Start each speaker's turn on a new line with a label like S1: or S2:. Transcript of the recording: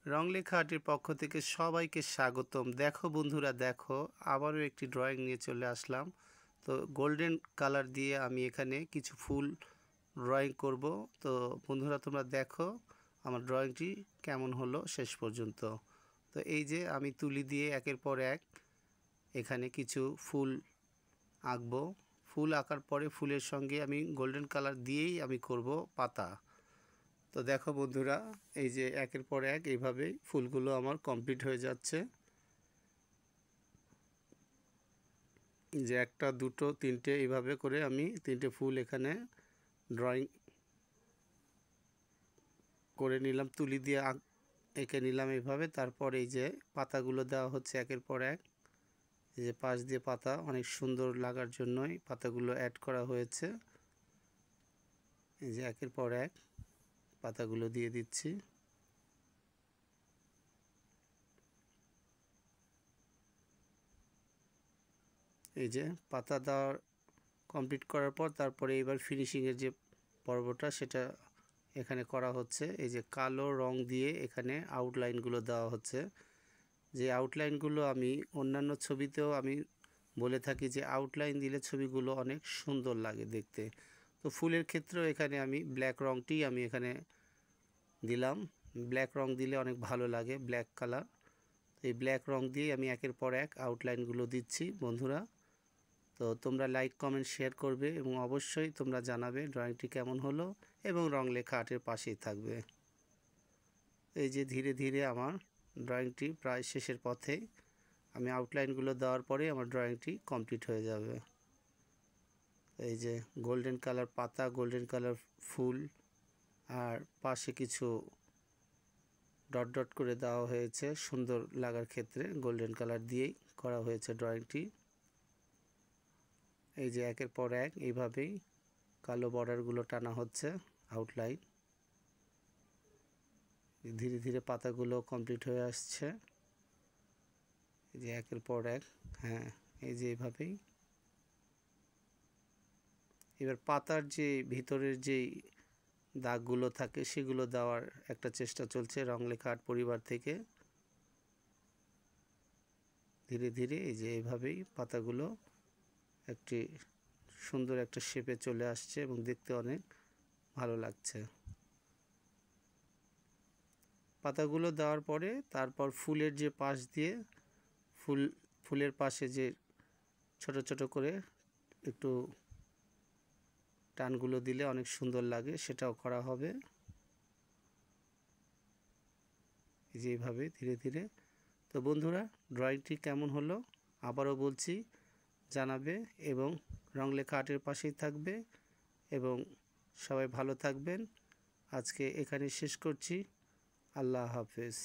S1: রংলেখা আর্টের পক্ষ থেকে সবাইকে স্বাগতম। দেখো বন্ধুরা, দেখো আবারও একটি ড্রয়িং নিয়ে চলে আসলাম। তো গোল্ডেন কালার দিয়ে আমি এখানে কিছু ফুল ড্রয়িং করব। তো বন্ধুরা, তোমরা দেখো আমার ড্রয়িংটি কেমন হলো শেষ পর্যন্ত। তো এই যে আমি তুলি দিয়ে একের পর এক এখানে কিছু ফুল আঁকবো। ফুল আঁকার পরে ফুলের সঙ্গে আমি গোল্ডেন কালার দিয়েই আমি করব পাতা। তো দেখো বন্ধুরা, এই যে একের পর এক এইভাবেই ফুলগুলো আমার কমপ্লিট হয়ে যাচ্ছে। যে একটা, দুটো, তিনটে এইভাবে করে আমি তিনটে ফুল এখানে ড্রয়িং করে নিলাম, তুলি দিয়ে এঁকে নিলাম এইভাবে। তারপর এই যে পাতাগুলো দেওয়া হচ্ছে একের পর এক। এই যে পাশ দিয়ে পাতা অনেক সুন্দর লাগার জন্যই পাতাগুলো অ্যাড করা হয়েছে। এই যে একের পর এক পাতাগুলো দিয়ে দিচ্ছি। এই যে পাতা দেওয়ার কমপ্লিট করার পর তারপরে এবার ফিনিশিংয়ের যে পর্বটা সেটা এখানে করা হচ্ছে। এই যে কালো রং দিয়ে এখানে আউটলাইনগুলো দেওয়া হচ্ছে। যে আউটলাইনগুলো আমি অন্যান্য ছবিতেও আমি বলে থাকি যে আউটলাইন দিলে ছবিগুলো অনেক সুন্দর লাগে দেখতে। তো ফুলের ক্ষেত্রেও এখানে আমি ব্ল্যাক রংটি আমি এখানে দিলাম। ব্ল্যাক রং দিলে অনেক ভালো লাগে, ব্ল্যাক কালার। এই ব্ল্যাক রং দিয়ে আমি একের পর এক আউটলাইনগুলো দিচ্ছি বন্ধুরা। তো তোমরা লাইক, কমেন্ট, শেয়ার করবে এবং অবশ্যই তোমরা জানাবে ড্রয়িংটি কেমন হলো এবং রংলেখা আর্টের পাশেই থাকবে। এই যে ধীরে ধীরে আমার ড্রয়িংটি প্রায় শেষের পথে। আমি আউটলাইনগুলো দেওয়ার পরে আমার ড্রয়িংটি কমপ্লিট হয়ে যাবে। এই যে গোল্ডেন কালার পাতা, গোল্ডেন কালার ফুল, আর পাশে কিছু ডট ডট করে দেওয়া হয়েছে সুন্দর লাগার ক্ষেত্রে। গোল্ডেন কালার দিয়েই করা হয়েছে ড্রয়িংটি। এই যে একের পর এক এইভাবেই কালো বর্ডারগুলো টানা হচ্ছে আউটলাইন। ধীরে ধীরে পাতাগুলো কমপ্লিট হয়ে আসছে। এই যে একের পর এক, হ্যাঁ, এই যে এইভাবেই। এবার পাতার যে ভিতরের যেই দাগগুলো থাকে সেগুলো দেওয়ার একটা চেষ্টা চলছে রংলেখা আর্ট পরিবার থেকে। ধীরে ধীরে এই যে এইভাবেই পাতাগুলো একটি সুন্দর একটা শেপে চলে আসছে এবং দেখতে অনেক ভালো লাগছে। পাতাগুলো দেওয়ার পরে তারপর ফুলের যে পাশ দিয়ে ফুলের পাশে যে ছোট ছোট করে একটু টানগুলো দিলে অনেক সুন্দর লাগে, সেটাও করা হবে। এই যে এইভাবে ধীরে ধীরে। তো বন্ধুরা, ড্রয়িংটি কেমন হলো আবারও বলছি জানাবে এবং রংলেখা আর্টের পাশেই থাকবে এবং সবাই ভালো থাকবেন। আজকে এখানে শেষ করছি। আল্লাহ হাফেজ।